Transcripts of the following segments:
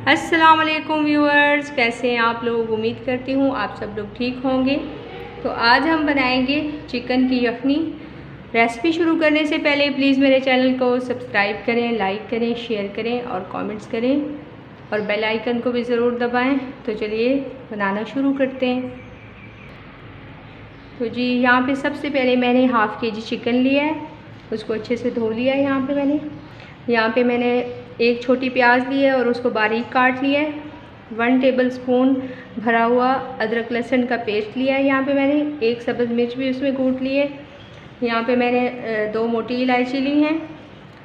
अस्सलाम वालेकुम व्यूअर्स, कैसे हैं आप लोग। उम्मीद करती हूँ आप सब लोग ठीक होंगे। तो आज हम बनाएंगे चिकन की यखनी। रेसिपी शुरू करने से पहले प्लीज़ मेरे चैनल को सब्सक्राइब करें, लाइक करें, शेयर करें और कमेंट्स करें और बेल आइकन को भी ज़रूर दबाएं। तो चलिए बनाना शुरू करते हैं। तो जी यहाँ पे सबसे पहले मैंने हाफ़ के जी चिकन लिया है, उसको अच्छे से धो लिया है। यहाँ पे मैंने एक छोटी प्याज ली है और उसको बारीक काट लिया है। 1 टेबलस्पून भरा हुआ अदरक लहसुन का पेस्ट लिया है। यहाँ पे मैंने एक सब्ज़ मिर्च भी उसमें कूट ली है। यहाँ पे मैंने 2 मोटी इलायची ली हैं,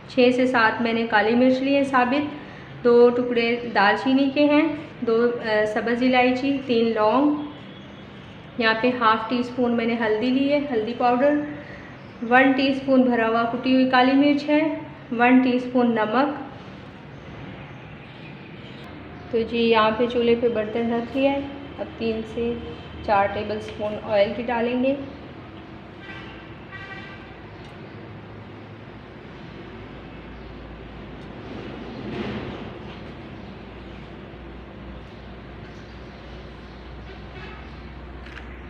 6 से 7 मैंने काली मिर्च ली है साबित, 2 टुकड़े दालचीनी के हैं, 2 सब्ज़ इलायची, 3 लौंग। यहाँ पे हाफ़ टी स्पून मैंने हल्दी ली है, हल्दी पाउडर, 1 टीस्पून भरा हुआ कुटी हुई काली मिर्च है, 1 टीस्पून नमक। तो जी यहाँ पे चूल्हे पे बर्तन रख लिया है। अब 3 से 4 टेबलस्पून ऑयल की डालेंगे।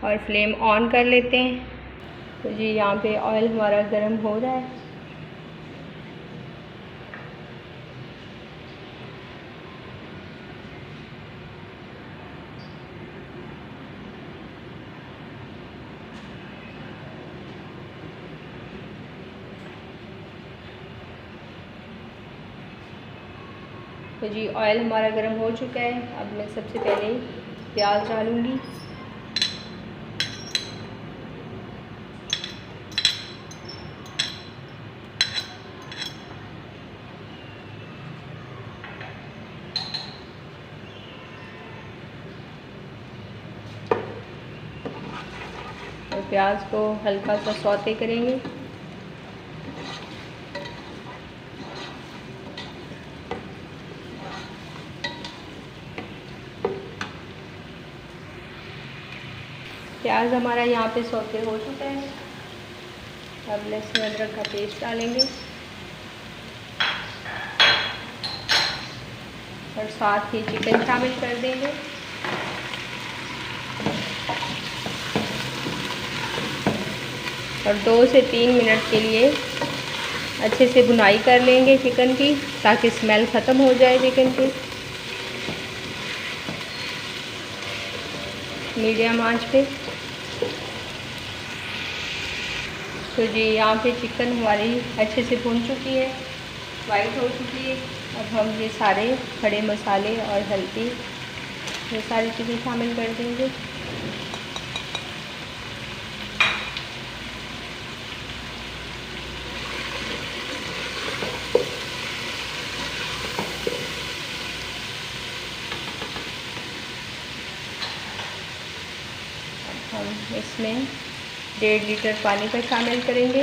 और फ्लेम ऑन कर लेते हैं। तो जी यहाँ पे ऑयल हमारा गर्म हो रहा है। तो जी ऑयल हमारा गर्म हो चुका है। अब मैं सबसे पहले प्याज डालूँगी। और प्याज को हल्का सा सौते करेंगे। प्याज हमारा यहाँ पे सौते हो चुका है। अब लहसुन अदरक का पेस्ट डालेंगे और साथ ही चिकन शामिल कर देंगे। और 2 से 3 मिनट के लिए अच्छे से भुनाई कर लेंगे चिकन की, ताकि स्मेल ख़त्म हो जाए चिकन की। मीडियम आंच पे। तो जी यहाँ पे चिकन हमारी अच्छे से भुन चुकी है, वाइट हो चुकी है। अब हम ये सारे खड़े मसाले और हल्दी, ये सारी चीज़ें शामिल कर देंगे। हम इसमें 1.5 लीटर पानी का शामिल करेंगे।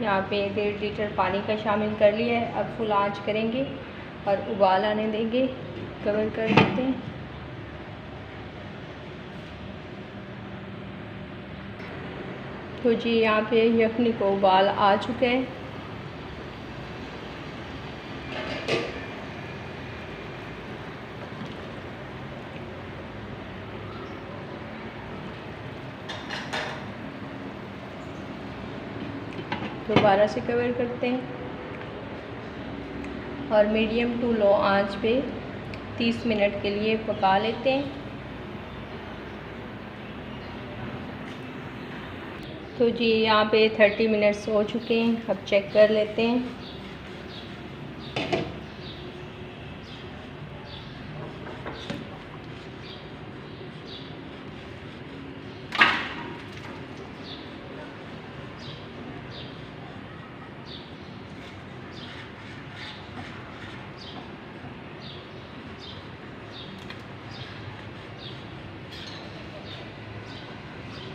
यहाँ पे 1.5 लीटर पानी का शामिल कर लिया है। अब फुल आंच करेंगे और उबाल आने देंगे। कवर कर देते हैं। तो जी यहाँ पे यखनी को उबाल आ चुके हैं। दोबारा से कवर करते हैं और मीडियम टू लो आंच पे 30 मिनट के लिए पका लेते हैं। तो जी यहाँ पे 30 मिनट्स हो चुके हैं। अब चेक कर लेते हैं।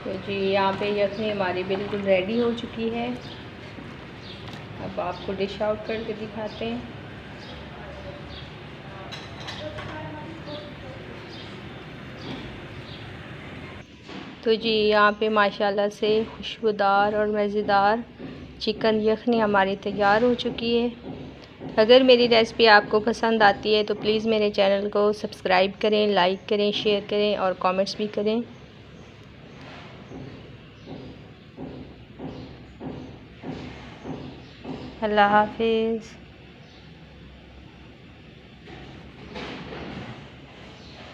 तो जी यहाँ पे यखनी हमारी बिल्कुल रेडी हो चुकी है। अब आपको डिश आउट करके दिखाते हैं। तो जी यहाँ पे माशाल्लाह से खुशबूदार और मज़ेदार चिकन यखनी हमारी तैयार हो चुकी है। अगर मेरी रेसिपी आपको पसंद आती है तो प्लीज़ मेरे चैनल को सब्सक्राइब करें, लाइक करें, शेयर करें और कमेंट्स भी करें। अल्लाह हाफिज़।